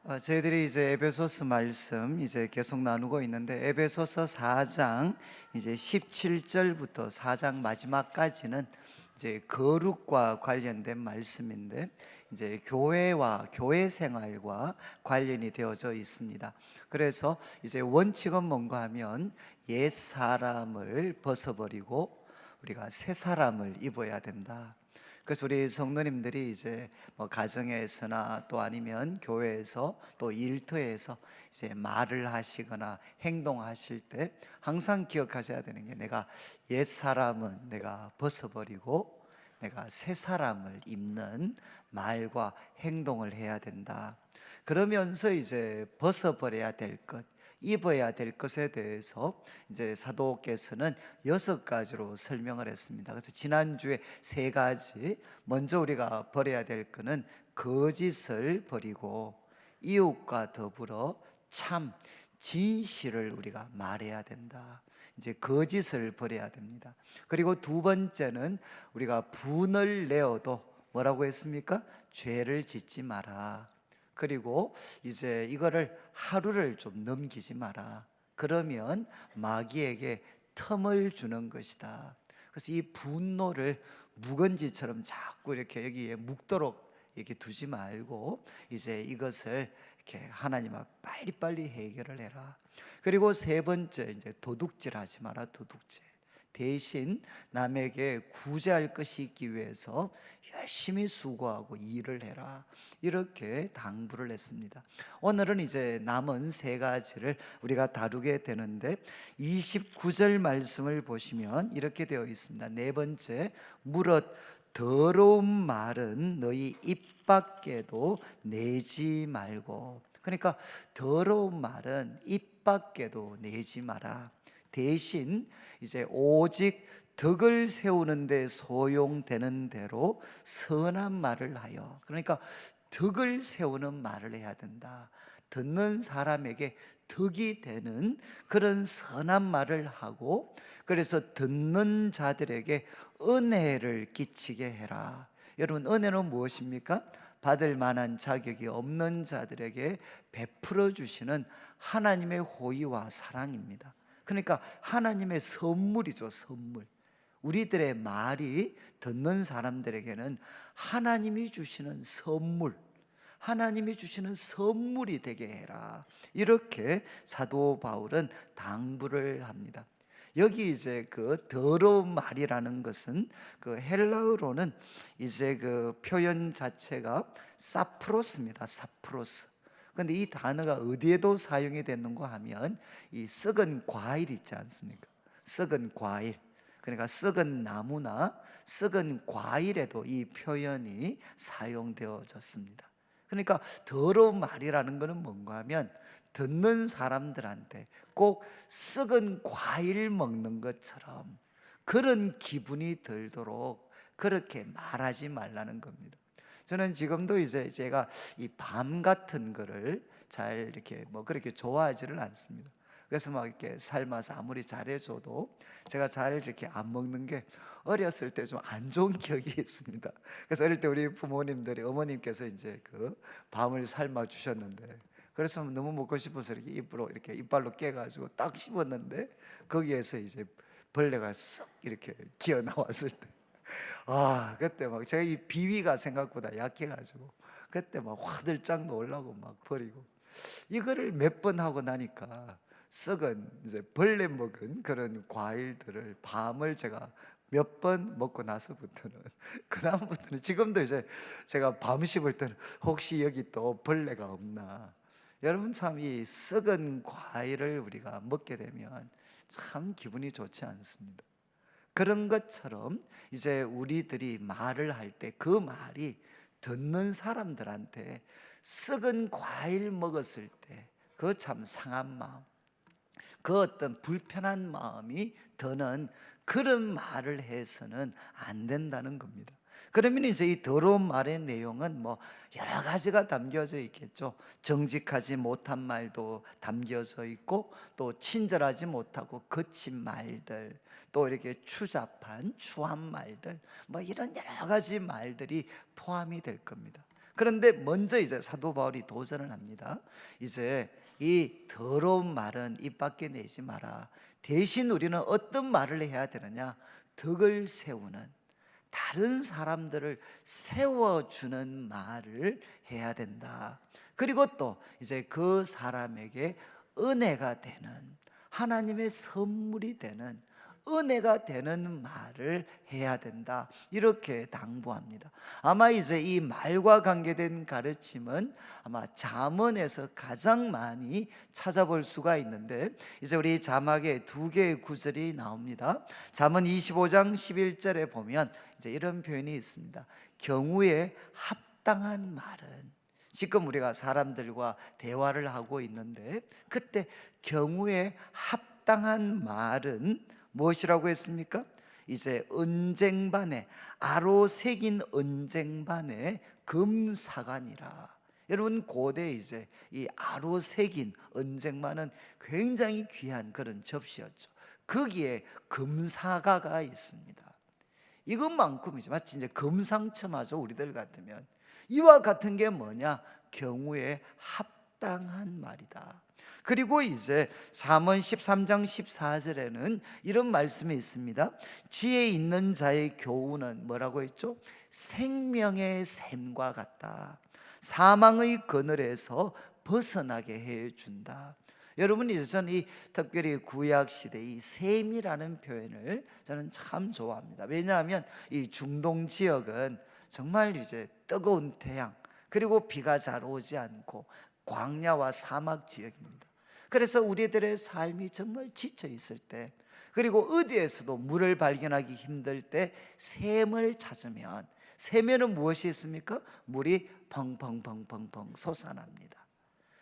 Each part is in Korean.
저희들이 이제 에베소서 말씀 이제 계속 나누고 있는데, 에베소서 4장 이제 17절부터 4장 마지막까지는 이제 거룩과 관련된 말씀인데, 이제 교회와 교회 생활과 관련이 되어져 있습니다. 그래서 이제 원칙은 뭔가 하면 옛 사람을 벗어버리고 우리가 새 사람을 입어야 된다. 그래서 우리 성도님들이 이제 뭐 가정에서나 또 아니면 교회에서 또 일터에서 이제 말을 하시거나 행동하실 때 항상 기억하셔야 되는 게, 내가 옛 사람은 내가 벗어버리고 내가 새 사람을 입는 말과 행동을 해야 된다. 그러면서 이제 벗어버려야 될 것, 입어야 될 것에 대해서 이제 사도께서는 6가지로 설명을 했습니다. 그래서 지난주에 3가지, 먼저 우리가 버려야 될 것은 거짓을 버리고 이웃과 더불어 참 진실을 우리가 말해야 된다. 이제 거짓을 버려야 됩니다. 그리고 두 번째는 우리가 분을 내어도 뭐라고 했습니까? 죄를 짓지 마라. 그리고 이제 이거를 하루를 좀 넘기지 마라. 그러면 마귀에게 틈을 주는 것이다. 그래서 이 분노를 묵은지처럼 자꾸 이렇게 여기에 묵도록 이렇게 두지 말고 이제 이것을 이렇게 하나님 앞 빨리빨리 해결을 해라. 그리고 세 번째, 이제 도둑질 하지 마라. 도둑질. 대신 남에게 구제할 것이 있기 위해서 열심히 수고하고 일을 해라. 이렇게 당부를 했습니다. 오늘은 이제 남은 3가지를 우리가 다루게 되는데, 29절 말씀을 보시면 이렇게 되어 있습니다. 네 번째, 무릇 더러운 말은 너희 입 밖에도 내지 말고. 그러니까 더러운 말은 입 밖에도 내지 마라. 대신 이제 오직 덕을 세우는 데 소용되는 대로 선한 말을 하여, 그러니까 덕을 세우는 말을 해야 된다. 듣는 사람에게 덕이 되는 그런 선한 말을 하고, 그래서 듣는 자들에게 은혜를 끼치게 해라. 여러분, 은혜는 무엇입니까? 받을 만한 자격이 없는 자들에게 베풀어 주시는 하나님의 호의와 사랑입니다. 그러니까 하나님의 선물이죠, 선물. 우리들의 말이 듣는 사람들에게는 하나님이 주시는 선물, 하나님이 주시는 선물이 되게 해라. 이렇게 사도 바울은 당부를 합니다. 여기 이제 그 더러운 말이라는 것은 그 헬라어로는 이제 그 표현 자체가 사프로스입니다. 사프로스. 근데 이 단어가 어디에도 사용이 되는가 하면 이 썩은 과일 있지 않습니까? 썩은 과일. 그러니까 썩은 나무나 썩은 과일에도 이 표현이 사용되어졌습니다. 그러니까 더러운 말이라는 것은 뭔가 하면 듣는 사람들한테 꼭 썩은 과일 먹는 것처럼 그런 기분이 들도록 그렇게 말하지 말라는 겁니다. 저는 지금도 이제 제가 이 밤 같은 거를 잘 이렇게 뭐 그렇게 좋아하지를 않습니다. 그래서 막 이렇게 삶아서 아무리 잘해줘도 제가 잘 이렇게 안 먹는 게, 어렸을 때 좀 안 좋은 기억이 있습니다. 그래서 어릴 때 우리 부모님들이, 어머님께서 이제 그 밤을 삶아 주셨는데, 그래서 너무 먹고 싶어서 이렇게 입으로 이렇게 이빨로 깨가지고 딱 씹었는데 거기에서 이제 벌레가 썩 이렇게 기어 나왔을 때, 그때 막 제가 이 비위가 생각보다 약해가지고 그때 막 화들짝 놀라고 막 버리고, 이거를 몇 번 하고 나니까 썩은 이제 벌레 먹은 그런 과일들을 밤을 제가 몇 번 먹고 나서부터는 그다음부터는 지금도 이제 제가 밤 씹을 때는 혹시 여기 또 벌레가 없나. 여러분, 참 이 썩은 과일을 우리가 먹게 되면 참 기분이 좋지 않습니다. 그런 것처럼 이제 우리들이 말을 할 때 그 말이 듣는 사람들한테 썩은 과일 먹었을 때 그 참 상한 마음, 그 어떤 불편한 마음이 드는 그런 말을 해서는 안 된다는 겁니다. 그러면 이제 이 더러운 말의 내용은 뭐 여러 가지가 담겨져 있겠죠. 정직하지 못한 말도 담겨져 있고, 또 친절하지 못하고 거친 말들, 또 이렇게 추잡한 추한 말들, 뭐 이런 여러 가지 말들이 포함이 될 겁니다. 그런데 먼저 이제 사도 바울이 도전을 합니다. 이제 이 더러운 말은 입 밖에 내지 마라. 대신 우리는 어떤 말을 해야 되느냐? 덕을 세우는, 다른 사람들을 세워주는 말을 해야 된다. 그리고 또 이제 그 사람에게 은혜가 되는, 하나님의 선물이 되는, 은혜가 되는 말을 해야 된다, 이렇게 당부합니다. 아마 이제 이 말과 관계된 가르침은 아마 잠언에서 가장 많이 찾아볼 수가 있는데, 이제 우리 자막에 두 개의 구절이 나옵니다. 잠언 25장 11절에 보면 이제 이런 표현이 있습니다. 경우에 합당한 말은, 지금 우리가 사람들과 대화를 하고 있는데 그때 경우에 합당한 말은 무엇이라고 했습니까? 이제 은쟁반에, 아로 새긴 은쟁반에 금사관이라. 여러분, 고대 이제 이 아로 새긴 은쟁반은 굉장히 귀한 그런 접시였죠. 거기에 금사가가 있습니다. 이것만큼 이제 마치 이제 금상첨화죠. 우리들 같으면 이와 같은 게 뭐냐? 경우에 합당한 말이다. 그리고 이제 잠언 13장 14절에는 이런 말씀이 있습니다. 지혜 있는 자의 교훈은 뭐라고 했죠? 생명의 샘과 같다. 사망의 그늘에서 벗어나게 해준다. 여러분, 이제 저는 이 특별히 구약 시대 이 샘이라는 표현을 저는 참 좋아합니다. 왜냐하면 이 중동 지역은 정말 이제 뜨거운 태양, 그리고 비가 잘 오지 않고 광야와 사막 지역입니다. 그래서 우리들의 삶이 정말 지쳐 있을 때, 그리고 어디에서도 물을 발견하기 힘들 때 샘을 찾으면, 샘에는 무엇이 있습니까? 물이 펑펑펑펑펑 솟아납니다.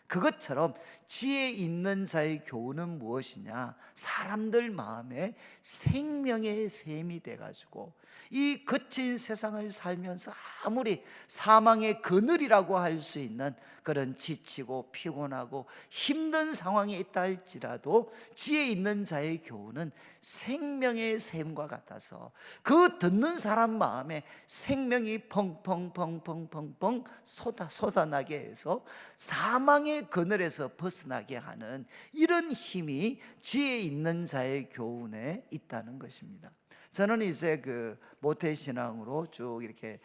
그것처럼 지혜 있는 자의 교훈은 무엇이냐? 사람들 마음에 생명의 샘이 돼가지고 이 거친 세상을 살면서 아무리 사망의 그늘이라고 할 수 있는 그런 지치고 피곤하고 힘든 상황에 있다 할지라도 지혜 있는 자의 교훈은 생명의 샘과 같아서 그 듣는 사람 마음에 생명이 펑펑펑펑펑펑 솟아나게 해서 사망의 그늘에서 벗어나게 하는 이런 힘이 지혜 있는 자의 교훈에 있다는 것입니다. 저는 이제 그 모태신앙으로 쭉 이렇게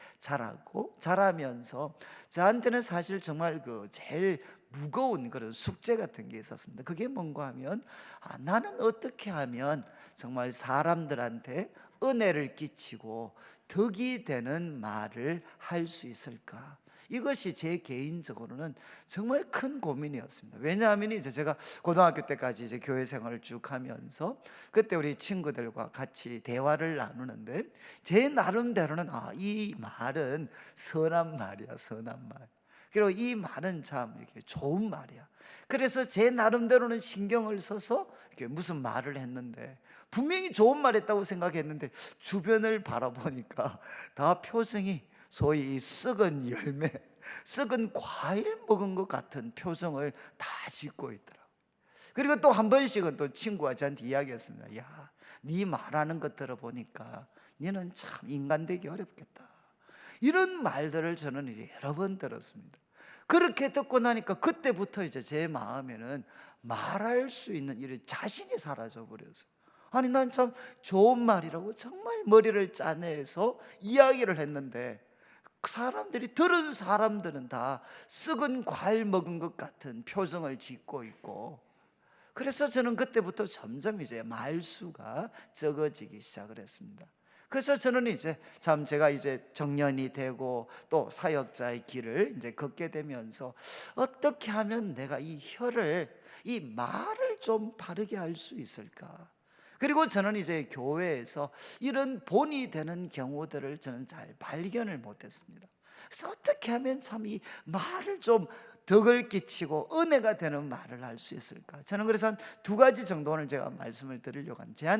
자라면서 저한테는 사실 정말 그 제일 무거운 그런 숙제 같은 게 있었습니다. 그게 뭔가 하면 나는 어떻게 하면 정말 사람들한테 은혜를 끼치고 덕이 되는 말을 할 수 있을까? 이것이 제 개인적으로는 정말 큰 고민이었습니다. 왜냐하면 이제 제가 고등학교 때까지 이제 교회 생활을 쭉 하면서 그때 우리 친구들과 같이 대화를 나누는데 제 나름대로는 이 말은 선한 말이야, 선한 말. 그리고 이 말은 참 이렇게 좋은 말이야. 그래서 제 나름대로는 신경을 써서 이렇게 무슨 말을 했는데 분명히 좋은 말 했다고 생각했는데 주변을 바라보니까 다 표정이 소위 썩은 열매, 썩은 과일 먹은 것 같은 표정을 다 짓고 있더라고요. 그리고 또 한 번씩은 또 친구가 저한테 이야기했습니다. 야, 네 말하는 것 들어보니까 너는 참 인간 되기 어렵겠다. 이런 말들을 저는 이제 여러 번 들었습니다. 그렇게 듣고 나니까 그때부터 이제 제 마음에는 말할 수 있는 이런 자신이 사라져 버렸어요. 아니, 난 참 좋은 말이라고 정말 머리를 짜내서 이야기를 했는데 사람들이, 들은 사람들은 다 썩은 과일 먹은 것 같은 표정을 짓고 있고, 그래서 저는 그때부터 점점 이제 말수가 적어지기 시작을 했습니다. 그래서 저는 이제 참 제가 이제 정년이 되고 또 사역자의 길을 이제 걷게 되면서 어떻게 하면 내가 이 혀를, 이 말을 좀 바르게 할 수 있을까? 그리고 저는 이제 교회에서 이런 본이 되는 경우들을 저는 잘 발견을 못했습니다. 그래서 어떻게 하면 참 이 말을 좀 덕을 끼치고 은혜가 되는 말을 할 수 있을까? 저는 그래서 한 두 가지 정도 오늘 제가 말씀을 드리려고 합니다.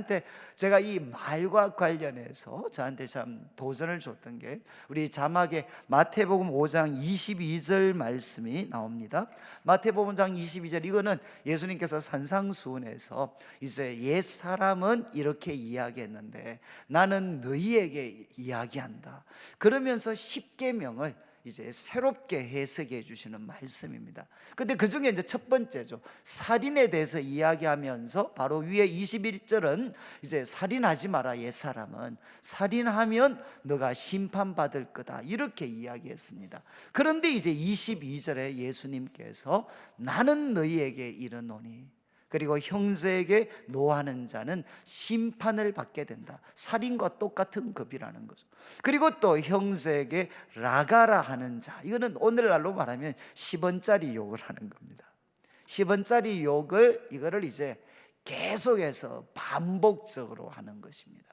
제가 이 말과 관련해서 저한테 참 도전을 줬던 게 우리 자막에 마태복음 5장 22절 말씀이 나옵니다. 마태복음 5장 22절, 이거는 예수님께서 산상수훈에서 이제 옛사람은 이렇게 이야기했는데 나는 너희에게 이야기한다. 그러면서 십계명을 이제 새롭게 해석해 주시는 말씀입니다. 근데 그 중에 이제 첫 번째죠. 살인에 대해서 이야기하면서 바로 위에 21절은 이제 살인하지 마라 옛사람은, 살인하면 너가 심판받을 거다, 이렇게 이야기했습니다. 그런데 이제 22절에 예수님께서 나는 너희에게 이르노니, 그리고 형제에게 노하는 자는 심판을 받게 된다. 살인과 똑같은 급이라는 거죠. 그리고 또 형제에게 라가라 하는 자, 이거는 오늘날로 말하면 10원짜리 욕을 하는 겁니다. 10원짜리 욕을, 이거를 이제 계속해서 반복적으로 하는 것입니다.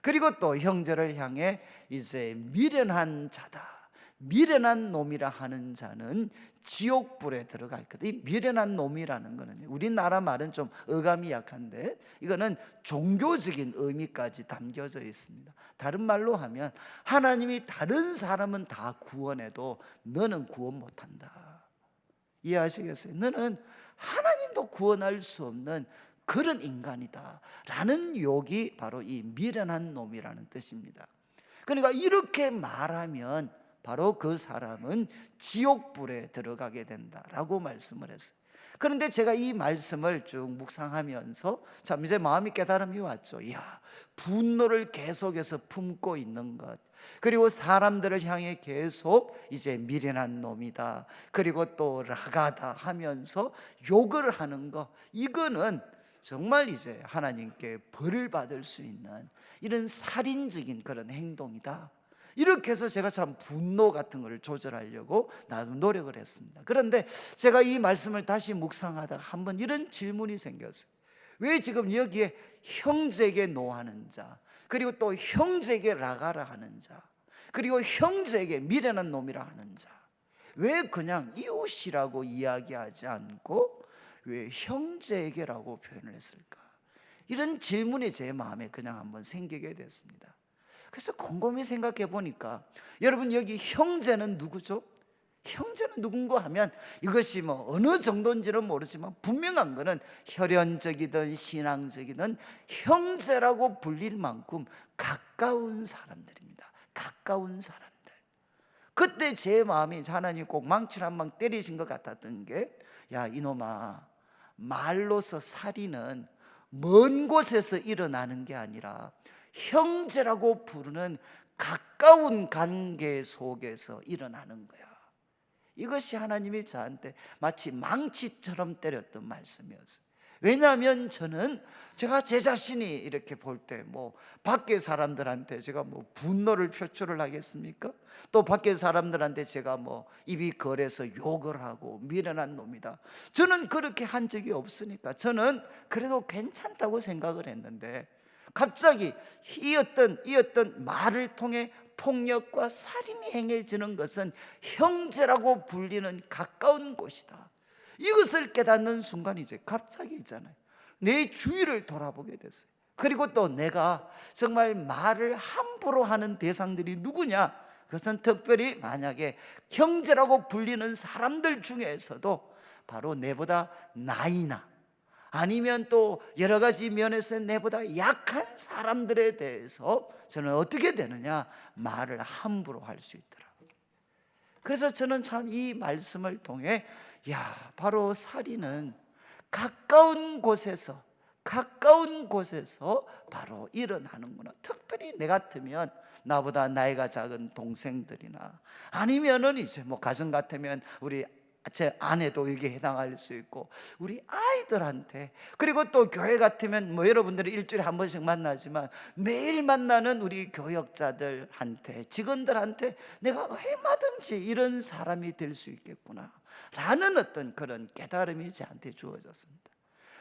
그리고 또 형제를 향해 이제 미련한 자다, 미련한 놈이라 하는 자는 지옥불에 들어갈 거다. 이 미련한 놈이라는 거는 우리나라 말은 좀 어감이 약한데 이거는 종교적인 의미까지 담겨져 있습니다. 다른 말로 하면 하나님이 다른 사람은 다 구원해도 너는 구원 못한다. 이해하시겠어요? 너는 하나님도 구원할 수 없는 그런 인간이다 라는 욕이 바로 이 미련한 놈이라는 뜻입니다. 그러니까 이렇게 말하면 바로 그 사람은 지옥불에 들어가게 된다라고 말씀을 했어요. 그런데 제가 이 말씀을 쭉 묵상하면서 참 이제 마음이 깨달음이 왔죠. 이야, 분노를 계속해서 품고 있는 것, 그리고 사람들을 향해 계속 이제 미련한 놈이다, 그리고 또 라가다 하면서 욕을 하는 거, 이거는 정말 이제 하나님께 벌을 받을 수 있는 이런 살인적인 그런 행동이다. 이렇게 해서 제가 참 분노 같은 걸 조절하려고 나도 노력을 했습니다. 그런데 제가 이 말씀을 다시 묵상하다가 한번 이런 질문이 생겼어요. 왜 지금 여기에 형제에게 노하는 자, 그리고 또 형제에게 라가라 하는 자, 그리고 형제에게 미련한 놈이라 하는 자, 왜 그냥 이웃이라고 이야기하지 않고 왜 형제에게라고 표현을 했을까? 이런 질문이 제 마음에 그냥 한번 생기게 됐습니다. 그래서 곰곰이 생각해 보니까 여러분, 여기 형제는 누구죠? 형제는 누군가 하면 이것이 뭐 어느 정도인지는 모르지만 분명한 거는 혈연적이든 신앙적이든 형제라고 불릴 만큼 가까운 사람들입니다. 가까운 사람들. 그때 제 마음이 하나님 꼭 망치를 한 방 때리신 것 같았던 게, 야 이놈아, 말로서 살인은 먼 곳에서 일어나는 게 아니라 형제라고 부르는 가까운 관계 속에서 일어나는 거야. 이것이 하나님이 저한테 마치 망치처럼 때렸던 말씀이었어요. 왜냐하면 저는 제가 제 자신이 이렇게 볼 때 뭐 밖에 사람들한테 제가 뭐 분노를 표출을 하겠습니까? 또 밖에 사람들한테 제가 뭐 입이 거려서 욕을 하고 미련한 놈이다, 저는 그렇게 한 적이 없으니까 저는 그래도 괜찮다고 생각을 했는데, 갑자기 이 어떤 말을 통해 폭력과 살인이 행해지는 것은 형제라고 불리는 가까운 곳이다, 이것을 깨닫는 순간이 이제 갑자기 있잖아요, 내 주위를 돌아보게 됐어요. 그리고 또 내가 정말 말을 함부로 하는 대상들이 누구냐? 그것은 특별히 만약에 형제라고 불리는 사람들 중에서도 바로 내보다 나이나 아니면 또 여러 가지 면에서 내보다 약한 사람들에 대해서 저는 어떻게 되느냐? 말을 함부로 할 수 있더라고요. 그래서 저는 참 이 말씀을 통해, 야, 바로 살인은 가까운 곳에서 바로 일어나는구나. 특별히 내 같으면 나보다 나이가 작은 동생들이나 아니면은 이제 뭐 가정 같으면 우리 제 아내도 여기에 해당할 수 있고 우리 아이들한테, 그리고 또 교회 같으면 뭐 여러분들이 일주일에 한 번씩 만나지만 매일 만나는 우리 교역자들한테, 직원들한테 내가 얼마든지 이런 사람이 될 수 있겠구나 라는 어떤 그런 깨달음이 저한테 주어졌습니다.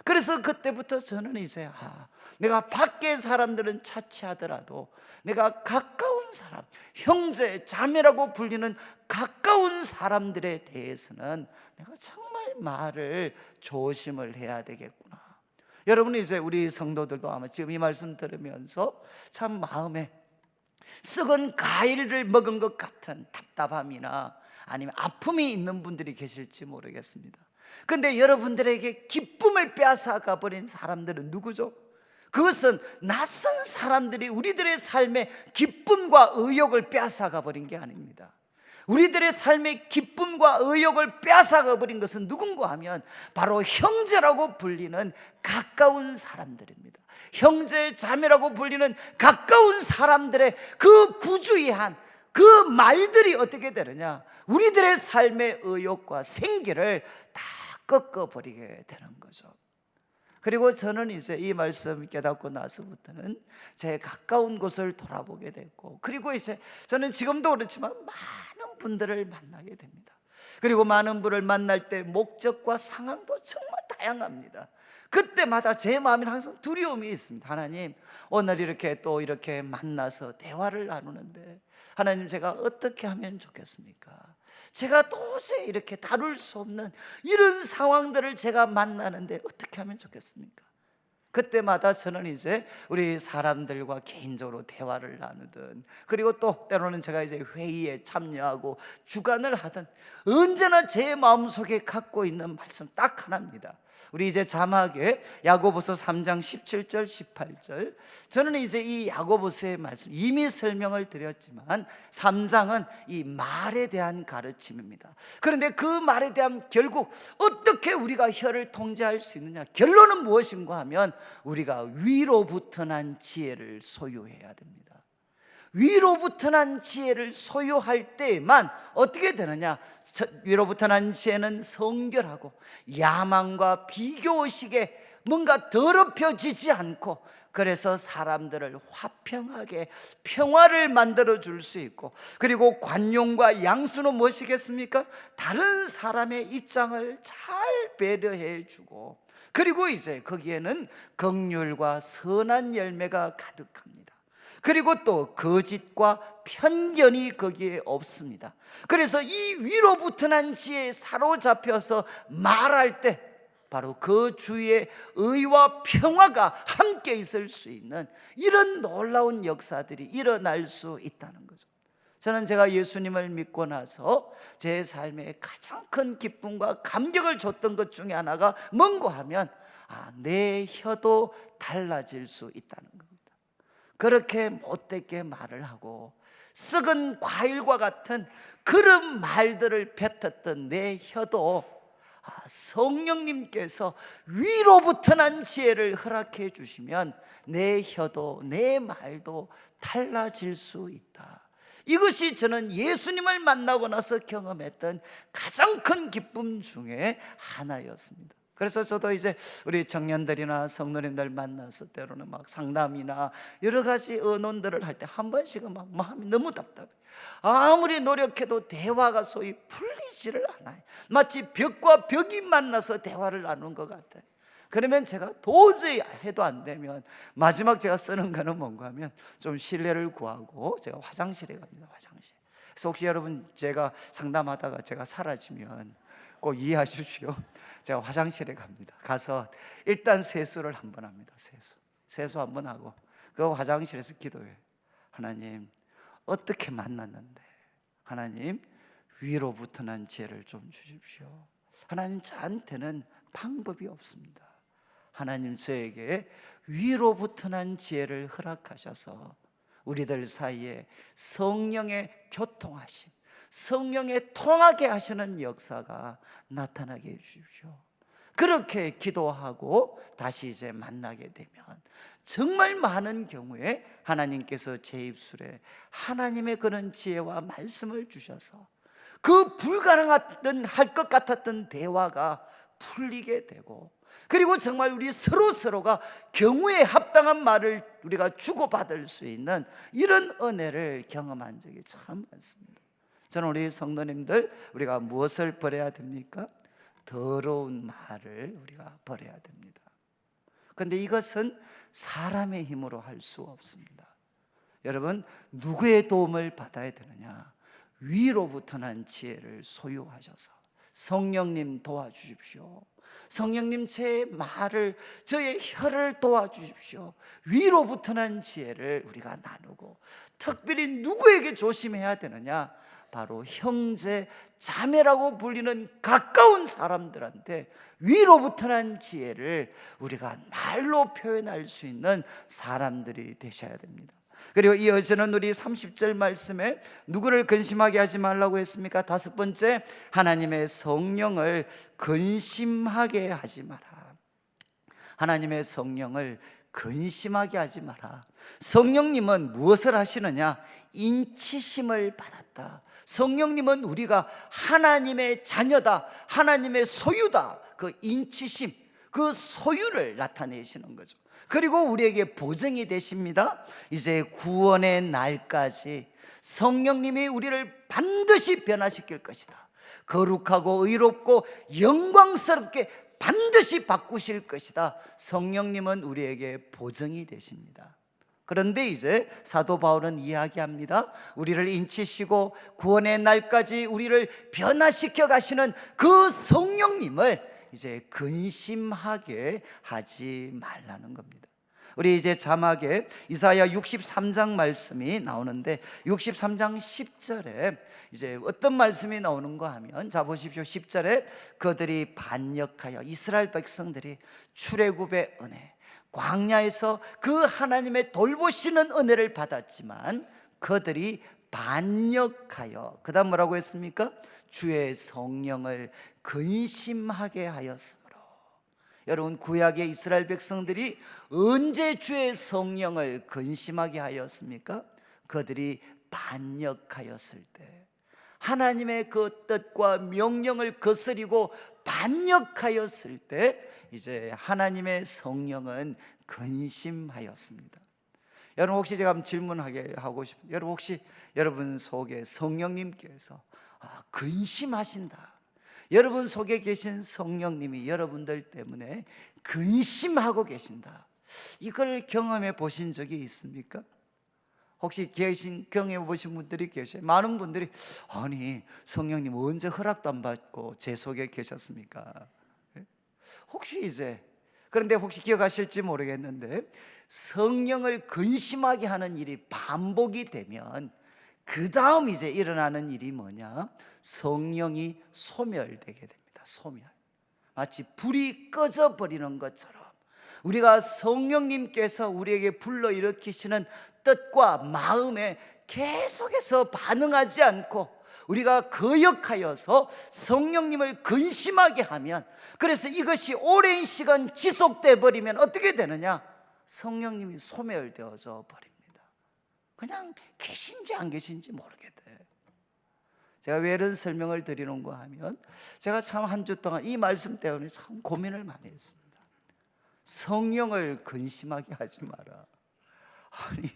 그래서 그때부터 저는 이제 내가 밖에 사람들은 차치하더라도 내가 가까운 사람, 형제, 자매라고 불리는 가까운 사람들에 대해서는 내가 정말 말을 조심을 해야 되겠구나. 여러분, 이제 우리 성도들도 아마 지금 이 말씀 들으면서 참 마음에 썩은 과일을 먹은 것 같은 답답함이나 아니면 아픔이 있는 분들이 계실지 모르겠습니다. 근데 여러분들에게 기쁨을 빼앗아가 버린 사람들은 누구죠? 그것은 낯선 사람들이 우리들의 삶에 기쁨과 의욕을 빼앗아가 버린 게 아닙니다. 우리들의 삶의 기쁨과 의욕을 빼앗아가 버린 것은 누군가 하면 바로 형제라고 불리는 가까운 사람들입니다. 형제 자매라고 불리는 가까운 사람들의 그 부주의한 그 말들이 어떻게 되느냐, 우리들의 삶의 의욕과 생기를 다 꺾어버리게 되는 거죠. 그리고 저는 이제 이 말씀 깨닫고 나서부터는 제 가까운 곳을 돌아보게 됐고, 그리고 이제 저는 지금도 그렇지만 많은 분들을 만나게 됩니다. 그리고 많은 분을 만날 때 목적과 상황도 정말 다양합니다. 그때마다 제 마음에 항상 두려움이 있습니다. 하나님, 오늘 이렇게 또 이렇게 만나서 대화를 나누는데 하나님, 제가 어떻게 하면 좋겠습니까? 제가 도저히 이렇게 다룰 수 없는 이런 상황들을 제가 만나는데 어떻게 하면 좋겠습니까? 그때마다 저는 이제 우리 사람들과 개인적으로 대화를 나누든, 그리고 또 때로는 제가 이제 회의에 참여하고 주관을 하든, 언제나 제 마음속에 갖고 있는 말씀 딱 하나입니다. 우리 이제 자막에 야고보서 3장 17절 18절, 저는 이제 이 야고보서의 말씀 이미 설명을 드렸지만 3장은 이 말에 대한 가르침입니다. 그런데 그 말에 대한 결국 어떻게 우리가 혀를 통제할 수 있느냐, 결론은 무엇인가 하면 우리가 위로부터 난 지혜를 소유해야 됩니다. 위로부터 난 지혜를 소유할 때에만 어떻게 되느냐, 위로부터 난 지혜는 성결하고 야망과 비교의식에 뭔가 더럽혀지지 않고, 그래서 사람들을 화평하게 평화를 만들어 줄 수 있고, 그리고 관용과 양수는 무엇이겠습니까? 다른 사람의 입장을 잘 배려해 주고, 그리고 이제 거기에는 긍휼과 선한 열매가 가득합니다. 그리고 또 거짓과 편견이 거기에 없습니다. 그래서 이 위로부터 난 지혜에 사로잡혀서 말할 때 바로 그 주위에 의와 평화가 함께 있을 수 있는 이런 놀라운 역사들이 일어날 수 있다는 거죠. 저는 제가 예수님을 믿고 나서 제 삶에 가장 큰 기쁨과 감격을 줬던 것 중에 하나가 뭔가 하면 내 혀도 달라질 수 있다는 겁니다. 그렇게 못되게 말을 하고 썩은 과일과 같은 그런 말들을 뱉었던 내 혀도 성령님께서 위로부터 난 지혜를 허락해 주시면 내 혀도 내 말도 달라질 수 있다. 이것이 저는 예수님을 만나고 나서 경험했던 가장 큰 기쁨 중에 하나였습니다. 그래서 저도 이제 우리 청년들이나 성도님들 만나서 때로는 막 상담이나 여러 가지 의논들을 할 때 한 번씩은 막 마음이 너무 답답해요. 아무리 노력해도 대화가 소위 풀리지를 않아요. 마치 벽과 벽이 만나서 대화를 나누는 것 같아요. 그러면 제가 도저히 해도 안 되면 마지막 제가 쓰는 거는 뭔가 하면 좀 신뢰를 구하고 제가 화장실에 갑니다. 화장실. 그래서 혹시 여러분 제가 상담하다가 제가 사라지면 꼭 이해해 주십시오. 제가 화장실에 갑니다. 가서 일단 세수를 한번 합니다. 세수 한번 하고 그 화장실에서 기도해요. 하나님, 어떻게 만났는데 하나님 위로부터 난 지혜를 좀 주십시오. 하나님, 저한테는 방법이 없습니다. 하나님, 저에게 위로부터 난 지혜를 허락하셔서 우리들 사이에 성령의 교통하심, 성령의 통하게 하시는 역사가 나타나게 해주십시오. 그렇게 기도하고 다시 이제 만나게 되면 정말 많은 경우에 하나님께서 제 입술에 하나님의 그런 지혜와 말씀을 주셔서 그 불가능하던 할 것 같았던 대화가 풀리게 되고, 그리고 정말 우리 서로가 경우에 합당한 말을 우리가 주고받을 수 있는 이런 은혜를 경험한 적이 참 많습니다. 저는 우리 성도님들, 우리가 무엇을 버려야 됩니까? 더러운 말을 우리가 버려야 됩니다. 그런데 이것은 사람의 힘으로 할 수 없습니다. 여러분, 누구의 도움을 받아야 되느냐? 위로부터 난 지혜를 소유하셔서 성령님 도와주십시오. 성령님, 제 말을, 저의 혀를 도와주십시오. 위로부터 난 지혜를 우리가 나누고, 특별히 누구에게 조심해야 되느냐? 바로 형제, 자매라고 불리는 가까운 사람들한테 위로부터 난 지혜를 우리가 말로 표현할 수 있는 사람들이 되셔야 됩니다. 그리고 이어지는 우리 30절 말씀에 누구를 근심하게 하지 말라고 했습니까? 다섯 번째, 하나님의 성령을 근심하게 하지 마라. 하나님의 성령을 근심하게 하지 마라. 성령님은 무엇을 하시느냐? 인치심을 받았다. 성령님은 우리가 하나님의 자녀다, 하나님의 소유다, 그 인치심, 그 소유를 나타내시는 거죠. 그리고 우리에게 보증이 되십니다. 이제 구원의 날까지 성령님이 우리를 반드시 변화시킬 것이다. 거룩하고 의롭고 영광스럽게 반드시 바꾸실 것이다. 성령님은 우리에게 보증이 되십니다. 그런데 이제 사도 바울은 이야기합니다. 우리를 인치시고 구원의 날까지 우리를 변화시켜 가시는 그 성령님을 이제 근심하게 하지 말라는 겁니다. 우리 이제 자막에 이사야 63장 말씀이 나오는데 63장 10절에 이제 어떤 말씀이 나오는가 하면, 자 보십시오. 10절에 그들이 반역하여, 이스라엘 백성들이 출애굽의 은혜, 광야에서 그 하나님의 돌보시는 은혜를 받았지만 그들이 반역하여, 그 다음 뭐라고 했습니까? 주의 성령을 근심하게 하였으므로. 여러분, 구약의 이스라엘 백성들이 언제 주의 성령을 근심하게 하였습니까? 그들이 반역하였을 때, 하나님의 그 뜻과 명령을 거스리고 반역하였을 때 이제 하나님의 성령은 근심하였습니다. 여러분, 혹시 제가 한번 질문하게 하고 싶어요. 여러분, 혹시 여러분 속에 성령님께서 근심하신다, 여러분 속에 계신 성령님이 여러분들 때문에 근심하고 계신다, 이걸 경험해 보신 적이 있습니까? 혹시 경험해 보신 분들이 계셔요? 많은 분들이 아니, 성령님 언제 허락도 안 받고 제 속에 계셨습니까? 혹시 이제, 그런데 혹시 기억하실지 모르겠는데, 성령을 근심하게 하는 일이 반복이 되면 그 다음 이제 일어나는 일이 뭐냐? 성령이 소멸되게 됩니다. 소멸. 마치 불이 꺼져 버리는 것처럼 우리가 성령님께서 우리에게 불러일으키시는 뜻과 마음에 계속해서 반응하지 않고 우리가 거역하여서 성령님을 근심하게 하면, 그래서 이것이 오랜 시간 지속돼 버리면 어떻게 되느냐? 성령님이 소멸되어져 버립니다. 그냥 계신지 안 계신지 모르게 돼. 제가 왜 이런 설명을 드리는가 하면, 제가 참 한 주 동안 이 말씀 때문에 참 고민을 많이 했습니다. 성령을 근심하게 하지 마라. 아니,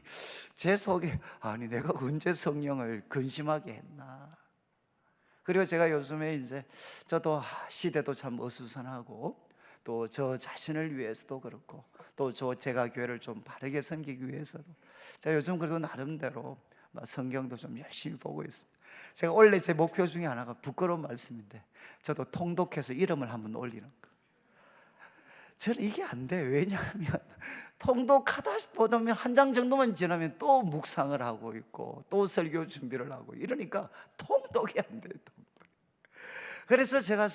제 속에, 아니 내가 언제 성령을 근심하게 했나? 그리고 제가 요즘에 이제 저도 시대도 참 어수선하고 또 저 자신을 위해서도 그렇고 또 제가 교회를 좀 바르게 섬기기 위해서도 제가 요즘 그래도 나름대로 성경도 좀 열심히 보고 있습니다. 제가 원래 제 목표 중에 하나가 부끄러운 말씀인데 저도 통독해서 이름을 한번 올리는 거. 저는 이게 안 돼요. 왜냐하면 통독하다 보면 한 장 정도만 지나면 또 묵상을 하고 있고 또 설교 준비를 하고 이러니까 통독이 안 돼요. 그래서 제가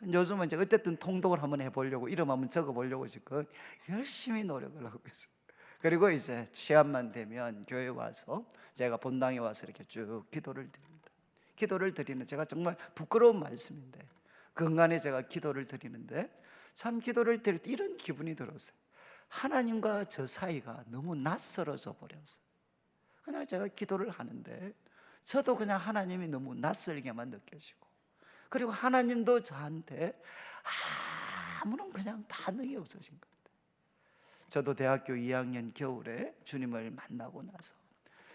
요즘은 이제 어쨌든 통독을 한번 해보려고, 이름 한번 적어보려고 지금 열심히 노력을 하고 있어요. 그리고 이제 시간만 되면 교회 와서 제가 본당에 와서 이렇게 쭉 기도를 드립니다. 기도를 드리는, 제가 정말 부끄러운 말씀인데 건강에 제가 기도를 드리는데 참 기도를 드릴 때 이런 기분이 들었어요. 하나님과 저 사이가 너무 낯설어져 버렸어요. 그냥 제가 기도를 하는데 저도 그냥 하나님이 너무 낯설게만 느껴지고, 그리고 하나님도 저한테 아무런 그냥 반응이 없으신 겁니다. 저도 대학교 2학년 겨울에 주님을 만나고 나서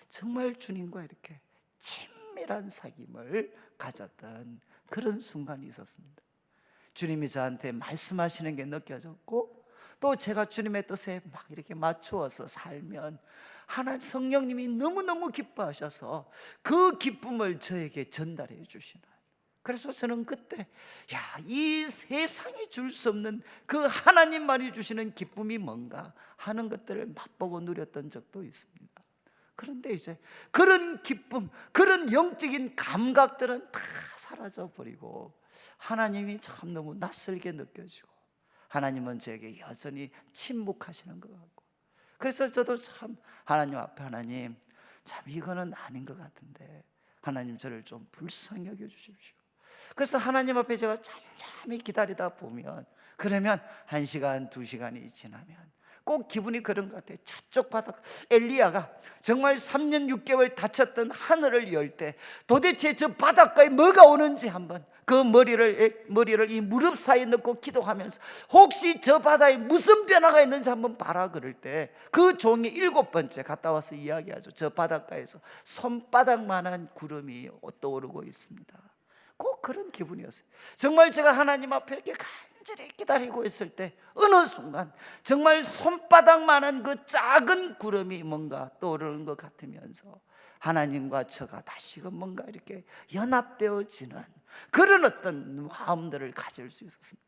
정말 주님과 이렇게 친밀한 사귐을 가졌던 그런 순간이 있었습니다. 주님이 저한테 말씀하시는 게 느껴졌고, 또 제가 주님의 뜻에 막 이렇게 맞추어서 살면 하나님 성령님이 너무너무 기뻐하셔서 그 기쁨을 저에게 전달해 주시는, 그래서 저는 그때 이 세상이 줄 수 없는 그 하나님만이 주시는 기쁨이 뭔가 하는 것들을 맛보고 누렸던 적도 있습니다. 그런데 이제 그런 기쁨, 그런 영적인 감각들은 다 사라져 버리고 하나님이 참 너무 낯설게 느껴지고 하나님은 저에게 여전히 침묵하시는 것 같고, 그래서 저도 참 하나님 앞에, 하나님 참 이거는 아닌 것 같은데 하나님 저를 좀 불쌍히 여겨주십시오. 그래서 하나님 앞에 제가 잠잠히 기다리다 보면, 그러면 1시간, 2시간이 지나면 꼭 기분이 그런 것 같아요. 저쪽 바닥, 엘리야가 정말 3년 6개월 닫혔던 하늘을 열 때 도대체 저 바닷가에 뭐가 오는지 한번 그 머리를 이 무릎 사이에 넣고 기도하면서 혹시 저 바다에 무슨 변화가 있는지 한번 봐라 그럴 때 그 종이 7번째 갔다 와서 이야기하죠. 저 바닷가에서 손바닥만한 구름이 떠오르고 있습니다. 꼭 그런 기분이었어요. 정말 제가 하나님 앞에 이렇게 간절히 기다리고 있을 때 어느 순간 정말 손바닥만한 그 작은 구름이 뭔가 떠오르는 것 같으면서 하나님과 저가 다시금 뭔가 이렇게 연합되어지는 그런 어떤 마음들을 가질 수 있었습니다.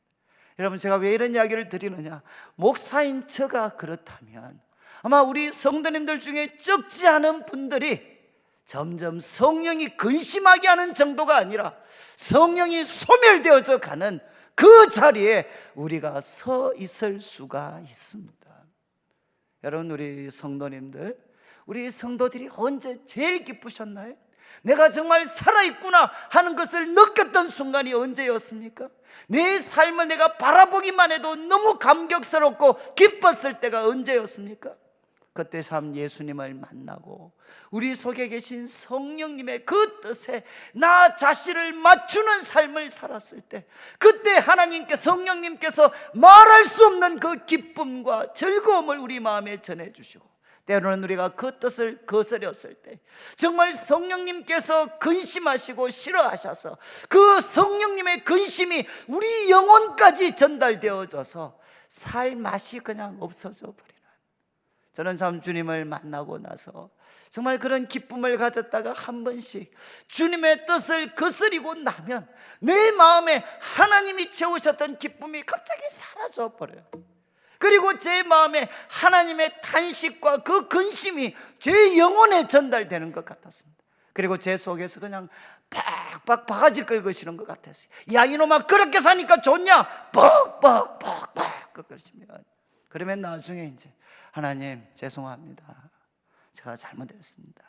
여러분, 제가 왜 이런 이야기를 드리느냐, 목사인 저가 그렇다면 아마 우리 성도님들 중에 적지 않은 분들이 점점 성령이 근심하게 하는 정도가 아니라 성령이 소멸되어져 가는 그 자리에 우리가 서 있을 수가 있습니다. 여러분, 우리 성도님들, 우리 성도들이 언제 제일 기쁘셨나요? 내가 정말 살아있구나 하는 것을 느꼈던 순간이 언제였습니까? 내 삶을 내가 바라보기만 해도 너무 감격스럽고 기뻤을 때가 언제였습니까? 그때 참 예수님을 만나고 우리 속에 계신 성령님의 그 뜻에 나 자신을 맞추는 삶을 살았을 때, 그때 하나님께, 성령님께서 말할 수 없는 그 기쁨과 즐거움을 우리 마음에 전해주시고, 때로는 우리가 그 뜻을 거스렸을 때 정말 성령님께서 근심하시고 싫어하셔서 그 성령님의 근심이 우리 영혼까지 전달되어져서 살 맛이 그냥 없어져 버리는, 저는 참 주님을 만나고 나서 정말 그런 기쁨을 가졌다가 한 번씩 주님의 뜻을 거스리고 나면 내 마음에 하나님이 채우셨던 기쁨이 갑자기 사라져 버려요. 그리고 제 마음에 하나님의 탄식과 그 근심이 제 영혼에 전달되는 것 같았습니다. 그리고 제 속에서 그냥 팍팍 바가지 긁으시는 것 같았어요. 야, 이놈아, 그렇게 사니까 좋냐? 뻑뻑뻑뻑 긁으시면, 그러면 나중에 이제 하나님 죄송합니다, 제가 잘못했습니다.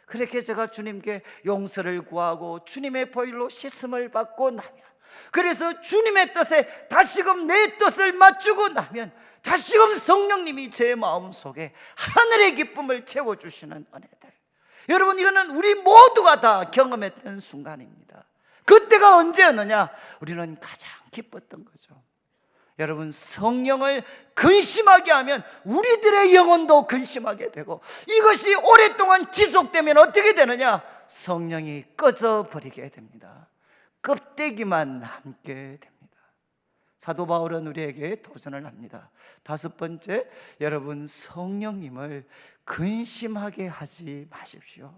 그렇게 제가 주님께 용서를 구하고 주님의 보혈로 씻음을 받고 나면, 그래서 주님의 뜻에 다시금 내 뜻을 맞추고 나면 다시금 성령님이 제 마음속에 하늘의 기쁨을 채워주시는 은혜들, 여러분, 이거는 우리 모두가 다 경험했던 순간입니다. 그때가 언제였느냐? 우리는 가장 기뻤던 거죠. 여러분, 성령을 근심하게 하면 우리들의 영혼도 근심하게 되고, 이것이 오랫동안 지속되면 어떻게 되느냐? 성령이 꺼져버리게 됩니다. 껍데기만 남게 됩니다. 사도 바울은 우리에게 도전을 합니다. 5번째, 여러분, 성령님을 근심하게 하지 마십시오.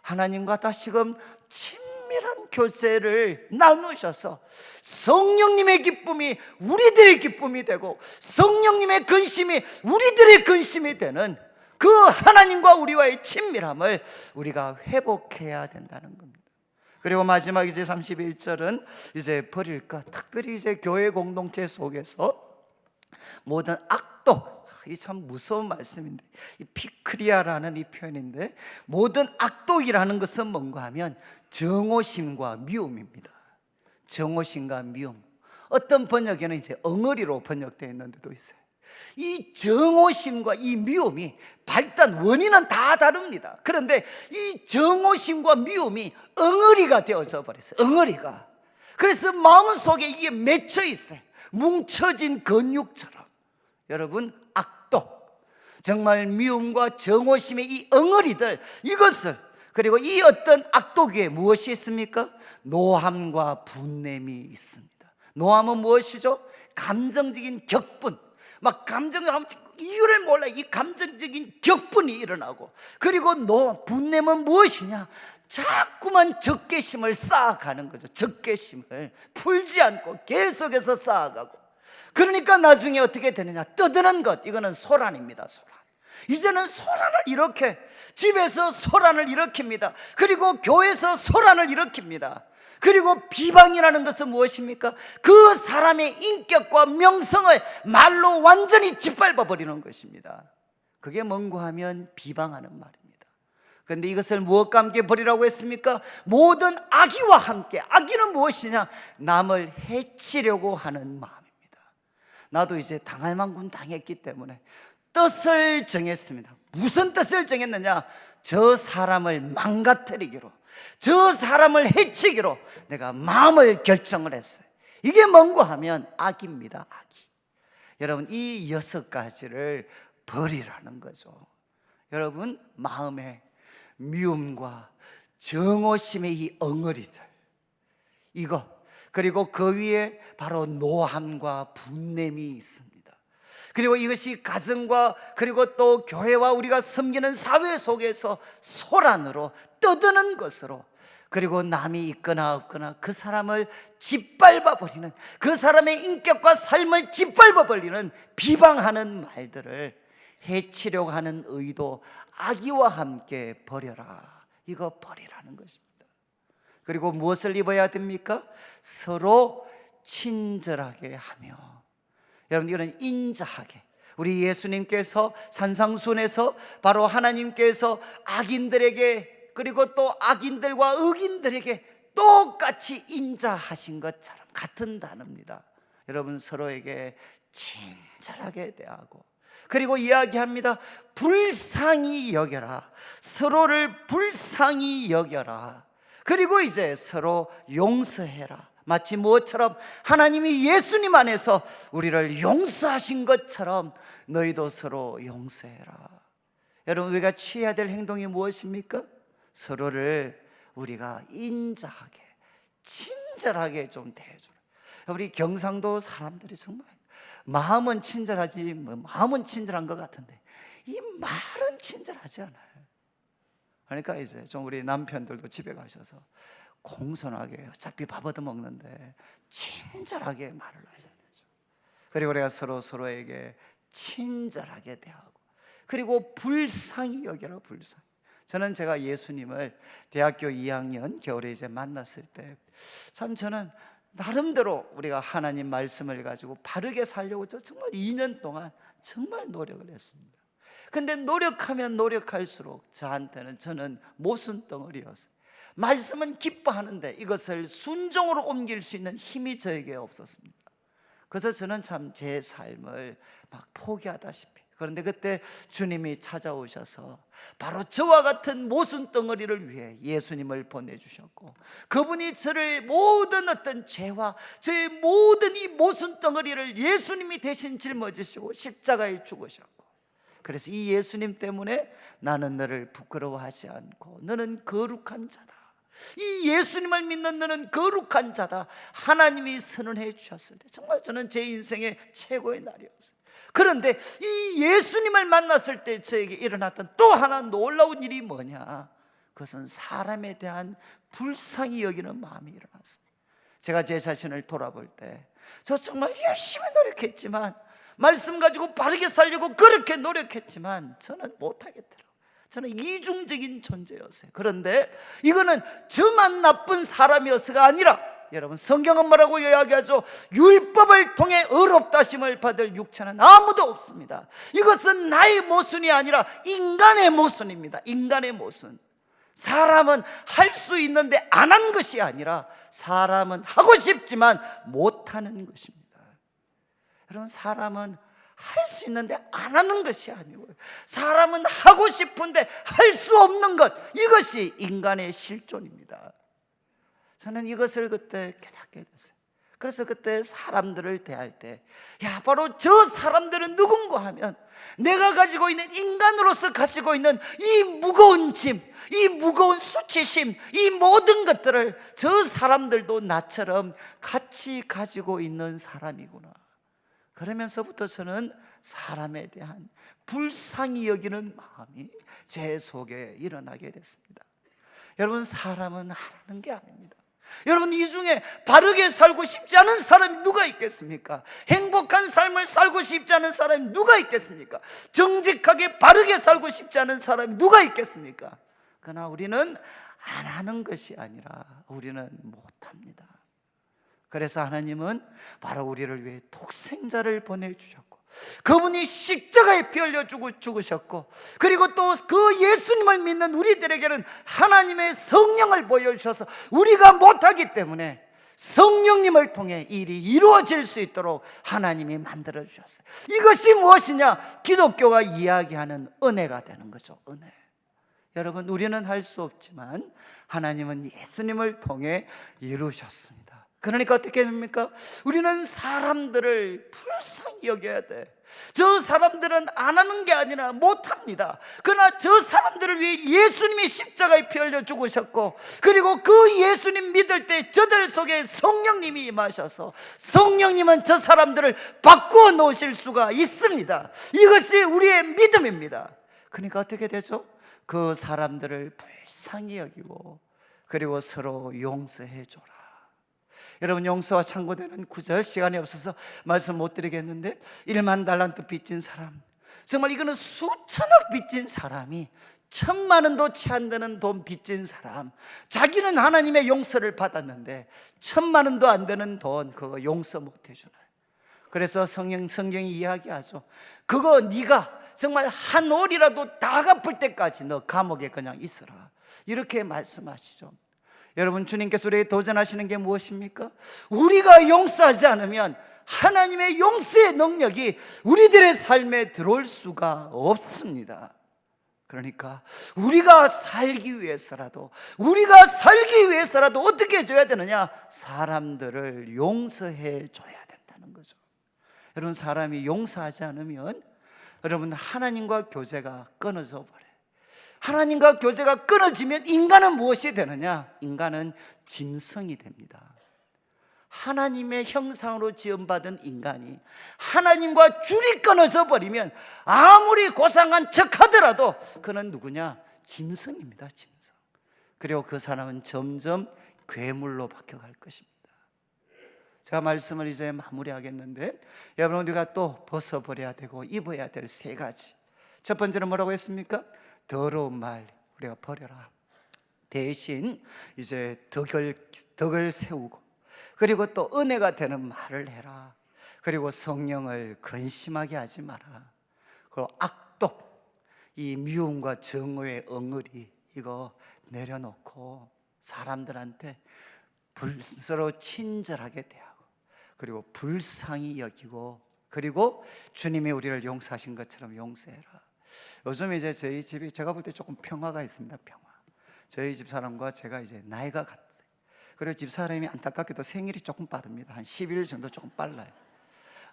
하나님과 다시금 친밀한 교제를 나누셔서 성령님의 기쁨이 우리들의 기쁨이 되고 성령님의 근심이 우리들의 근심이 되는 그 하나님과 우리와의 친밀함을 우리가 회복해야 된다는 겁니다. 그리고 마지막 이제 31절은 이제 버릴 것, 특별히 이제 교회 공동체 속에서 모든 악독, 이 참 무서운 말씀인데, 이 피크리아라는 이 표현인데, 모든 악독이라는 것은 뭔가 하면 정오심과 미움입니다. 정오심과 미움. 어떤 번역에는 이제 엉어리로 번역되어 있는 데도 있어요. 이 정오심과 이 미움이 발단 원인은 다 다릅니다. 그런데 이 정오심과 미움이 엉어리가 되어져 버렸어요. 엉어리가. 그래서 마음속에 이게 맺혀 있어요. 뭉쳐진 근육처럼. 여러분, 악독, 정말 미움과 정오심의 이 엉어리들, 이것을, 그리고 이 어떤 악독 위에 무엇이 있습니까? 노함과 분냄이 있습니다. 노함은 무엇이죠? 감정적인 격분, 막 이유를 몰라 이 감정적인 격분이 일어나고, 그리고 분냄은 무엇이냐? 자꾸만 적개심을 쌓아가는 거죠. 적개심을 풀지 않고 계속해서 쌓아가고, 그러니까 나중에 어떻게 되느냐? 떠드는 것, 이거는 소란입니다. 소란. 이제는 소란을 이렇게, 집에서 소란을 일으킵니다. 그리고 교회에서 소란을 일으킵니다. 그리고 비방이라는 것은 무엇입니까? 그 사람의 인격과 명성을 말로 완전히 짓밟아 버리는 것입니다. 그게 뭔고 하면 비방하는 말입니다. 그런데 이것을 무엇과 함께 버리라고 했습니까? 모든 악의와 함께. 악의는 무엇이냐? 남을 해치려고 하는 마음입니다. 나도 이제 당할 만큼 당했기 때문에 뜻을 정했습니다. 무슨 뜻을 정했느냐? 저 사람을 망가뜨리기로, 저 사람을 해치기로 내가 마음을 결정을 했어요. 이게 뭔고 하면 악입니다. 악이. 여러분, 이 6가지를 버리라는 거죠. 여러분, 마음에 미움과 정오심의 이 엉어리들, 이거, 그리고 그 위에 바로 노함과 분냄이 있습니다. 그리고 이것이 가정과 그리고 또 교회와 우리가 섬기는 사회 속에서 소란으로 떠드는 것으로, 그리고 남이 있거나 없거나 그 사람을 짓밟아 버리는, 그 사람의 인격과 삶을 짓밟아 버리는 비방하는 말들을 해치려고 하는 의도, 악의와 함께 버려라. 이거 버리라는 것입니다. 그리고 무엇을 입어야 됩니까? 서로 친절하게 하며. 여러분, 이거는 인자하게, 우리 예수님께서 산상순에서 바로 하나님께서 악인들에게, 그리고 또 악인들과 의인들에게 똑같이 인자하신 것처럼 같은 단어입니다. 여러분, 서로에게 친절하게 대하고, 그리고 이야기합니다. 불쌍히 여겨라. 서로를 불쌍히 여겨라. 그리고 이제 서로 용서해라. 마치 무엇처럼? 하나님이 예수님 안에서 우리를 용서하신 것처럼 너희도 서로 용서해라. 여러분, 우리가 취해야 될 행동이 무엇입니까? 서로를 우리가 인자하게, 친절하게 좀 대해주라. 우리 경상도 사람들이 정말 마음은 친절하지, 마음은 친절한 것 같은데 이 말은 친절하지 않아요. 그러니까 이제 좀 우리 남편들도 집에 가셔서 공손하게, 어차피 밥 얻어 먹는데 친절하게 말을 하셔야 되죠. 그리고 우리가 서로에게 친절하게 대하고, 그리고 불쌍히 여겨라. 불쌍히. 저는 제가 예수님을 대학교 2학년 겨울에 이제 만났을 때 참 저는 나름대로 우리가 하나님 말씀을 가지고 바르게 살려고 정말 2년 동안 정말 노력을 했습니다. 근데 노력하면 노력할수록 저는 모순덩어리였어요. 말씀은 기뻐하는데 이것을 순종으로 옮길 수 있는 힘이 저에게 없었습니다. 그래서 저는 참 제 삶을 막 포기하다시피, 그런데 그때 주님이 찾아오셔서 바로 저와 같은 모순덩어리를 위해 예수님을 보내주셨고, 그분이 저를 모든 어떤 죄와 저의 모든 이 모순덩어리를 예수님이 대신 짊어지시고 십자가에 죽으셨고, 그래서 이 예수님 때문에 나는 너를 부끄러워하지 않고 너는 거룩한 자다, 이 예수님을 믿는 너는 거룩한 자다, 하나님이 선언해 주셨을 때 정말 저는 제 인생의 최고의 날이었어요. 그런데 이 예수님을 만났을 때 저에게 일어났던 또 하나 놀라운 일이 뭐냐? 그것은 사람에 대한 불쌍히 여기는 마음이 일어났어요. 제가 제 자신을 돌아볼 때 저 정말 열심히 노력했지만, 말씀 가지고 바르게 살려고 그렇게 노력했지만 저는 못하겠더라고요. 저는 이중적인 존재였어요. 그런데 이거는 저만 나쁜 사람이어서가 아니라, 여러분, 성경은 뭐라고 이야기하죠? 율법을 통해 의롭다심을 받을 육체는 아무도 없습니다. 이것은 나의 모순이 아니라 인간의 모순입니다. 인간의 모순. 사람은 할 수 있는데 안 한 것이 아니라 사람은 하고 싶지만 못하는 것입니다. 여러분, 사람은 할 수 있는데 안 하는 것이 아니고요, 사람은 하고 싶은데 할 수 없는 것, 이것이 인간의 실존입니다. 저는 이것을 그때 깨닫게 됐어요. 그래서 그때 사람들을 대할 때, 야, 바로 저 사람들은 누군가 하면 내가 가지고 있는, 인간으로서 가지고 있는 이 무거운 짐, 이 무거운 수치심, 이 모든 것들을 저 사람들도 나처럼 같이 가지고 있는 사람이구나. 그러면서부터 저는 사람에 대한 불쌍히 여기는 마음이 제 속에 일어나게 됐습니다. 여러분, 사람은 하라는 게 아닙니다. 여러분, 이 중에 바르게 살고 싶지 않은 사람이 누가 있겠습니까? 행복한 삶을 살고 싶지 않은 사람이 누가 있겠습니까? 정직하게 바르게 살고 싶지 않은 사람이 누가 있겠습니까? 그러나 우리는 안 하는 것이 아니라 우리는 못합니다. 그래서 하나님은 바로 우리를 위해 독생자를 보내주셨고, 그분이 십자가에 피 흘려 죽으셨고, 그리고 또 그 예수님을 믿는 우리들에게는 하나님의 성령을 보여주셔서 우리가 못하기 때문에 성령님을 통해 일이 이루어질 수 있도록 하나님이 만들어 주셨어요. 이것이 무엇이냐? 기독교가 이야기하는 은혜가 되는 거죠. 은혜. 여러분, 우리는 할 수 없지만 하나님은 예수님을 통해 이루셨습니다. 그러니까 어떻게 됩니까? 우리는 사람들을 불쌍히 여겨야 돼. 저 사람들은 안 하는 게 아니라 못합니다. 그러나 저 사람들을 위해 예수님이 십자가에 피 흘려 죽으셨고, 그리고 그 예수님 믿을 때 저들 속에 성령님이 임하셔서 성령님은 저 사람들을 바꾸어 놓으실 수가 있습니다. 이것이 우리의 믿음입니다. 그러니까 어떻게 되죠? 그 사람들을 불쌍히 여기고, 그리고 서로 용서해 줘라. 여러분, 용서와 창고되는 구절 시간이 없어서 말씀 못 드리겠는데, 1만 달란트 빚진 사람, 정말 이거는 수천억 빚진 사람이 1,000만 원도 채 안 되는 돈 빚진 사람, 자기는 하나님의 용서를 받았는데 1,000만 원도 안 되는 돈 그거 용서 못 해주나요? 그래서 성경이 이야기하죠. 그거 네가 정말 한 올이라도 다 갚을 때까지 너 감옥에 그냥 있어라, 이렇게 말씀하시죠. 여러분, 주님께서 우리에게 도전하시는 게 무엇입니까? 우리가 용서하지 않으면 하나님의 용서의 능력이 우리들의 삶에 들어올 수가 없습니다. 그러니까 우리가 살기 위해서라도 어떻게 해줘야 되느냐? 사람들을 용서해 줘야 된다는 거죠. 여러분, 사람이 용서하지 않으면 여러분, 하나님과 교제가 끊어져 버려요. 하나님과 교제가 끊어지면 인간은 무엇이 되느냐? 인간은 짐승이 됩니다. 하나님의 형상으로 지음받은 인간이 하나님과 줄이 끊어져 버리면 아무리 고상한 척 하더라도 그는 누구냐? 짐승입니다. 짐승. 그리고 그 사람은 점점 괴물로 바뀌어갈 것입니다. 제가 말씀을 이제 마무리하겠는데, 여러분, 우리가 또 벗어버려야 되고 입어야 될 3가지. 첫 번째는 뭐라고 했습니까? 더러운 말 우리가 버려라. 대신 이제 덕을 세우고, 그리고 또 은혜가 되는 말을 해라. 그리고 성령을 근심하게 하지 마라. 그리고 악독, 이 미움과 정오의 엉어리 이거 내려놓고 사람들한테 서로 친절하게 대하고, 그리고 불쌍히 여기고, 그리고 주님이 우리를 용서하신 것처럼 용서해라. 요즘 이제 저희 집이 제가 볼 때 조금 평화가 있습니다. 평화. 저희 집 사람과 제가 이제 나이가 같아요. 그리고 집 사람이 안타깝게도 생일이 조금 빠릅니다. 한 10일 정도 조금 빨라요.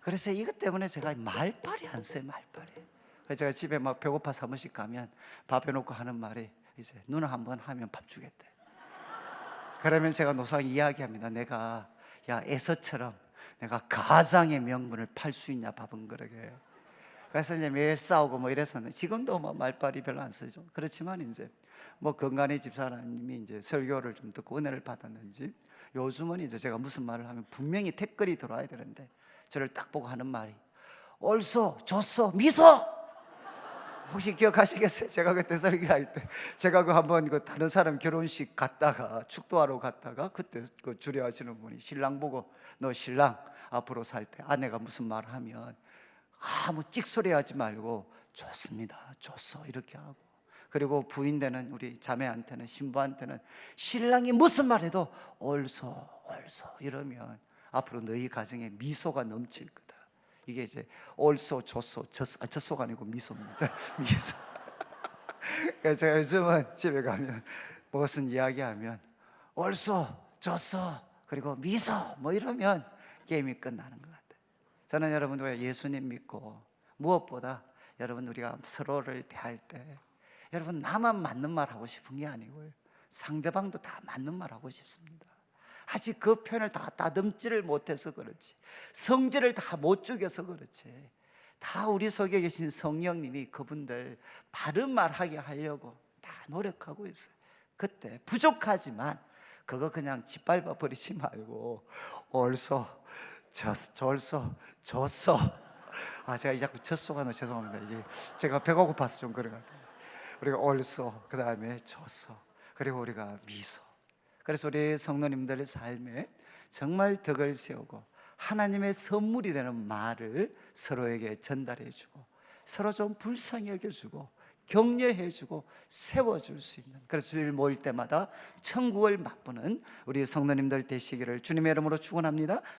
그래서 이것 때문에 제가 말빨이 안 써요. 말빨이. 그래서 제가 집에 막 배고파서 한 번씩 가면 밥 해놓고 하는 말이 이제 누나 한번 하면 밥 주겠대. 그러면 제가 노상 이야기합니다. 내가 야 에서처럼 내가 가장의 명분을 팔 수 있냐, 밥은 그러게. 그래서 이제 매일 싸우고 뭐 이랬었는데, 지금도 뭐 말빨이 별로 안 쓰죠. 그렇지만 이제 뭐 건강히 집사람이 이제 설교를 좀 듣고 은혜를 받았는지 요즘은 이제 제가 무슨 말을 하면 분명히 댓글이 들어와야 되는데 저를 딱 보고 하는 말이 옳소, 좋소, 미소. 혹시 기억하시겠어요? 제가 그때 설교할 때 제가 그 한번 그 다른 사람 결혼식 갔다가 축도하러 갔다가 그때 그 주례하시는 분이 신랑 보고 너 신랑 앞으로 살 때 아내가 무슨 말을 하면 아무 찍소리 하지 말고 좋습니다, 좋소 이렇게 하고, 그리고 부인 되는 우리 자매한테는, 신부한테는 신랑이 무슨 말해도 옳소 옳소 이러면 앞으로 너희 가정에 미소가 넘칠 거다. 이게 이제 옳소 좋소, 젖소가 아니고 미소입니다. 미소. 그래서 제가 요즘은 집에 가면 무슨 이야기하면 옳소 좋소 그리고 미소 뭐 이러면 게임이 끝나는 것 같아요. 저는 여러분, 우리가 예수님 믿고 무엇보다 여러분 우리가 서로를 대할 때 여러분 나만 맞는 말 하고 싶은 게 아니고요, 상대방도 다 맞는 말 하고 싶습니다. 아직 그 표현을 다 다듬지를 못해서 그렇지, 성질을 다 못 죽여서 그렇지, 다 우리 속에 계신 성령님이 그분들 바른 말 하게 하려고 다 노력하고 있어요. 그때 부족하지만 그거 그냥 짓밟아 버리지 말고 옳소 졌소 졌어. 제가 자꾸 졌소가 너무 죄송합니다. 이게 제가 배가 고파서 좀 그런 것 같아요. 우리가 옳소, 그 다음에 졌소, 그리고 우리가 미소. 그래서 우리 성도님들의 삶에 정말 덕을 세우고 하나님의 선물이 되는 말을 서로에게 전달해주고 서로 좀 불쌍히 여겨주고 격려해주고 세워줄 수 있는, 그래서 주일 모일 때마다 천국을 맛보는 우리 성도님들 되시기를 주님의 이름으로 축원합니다.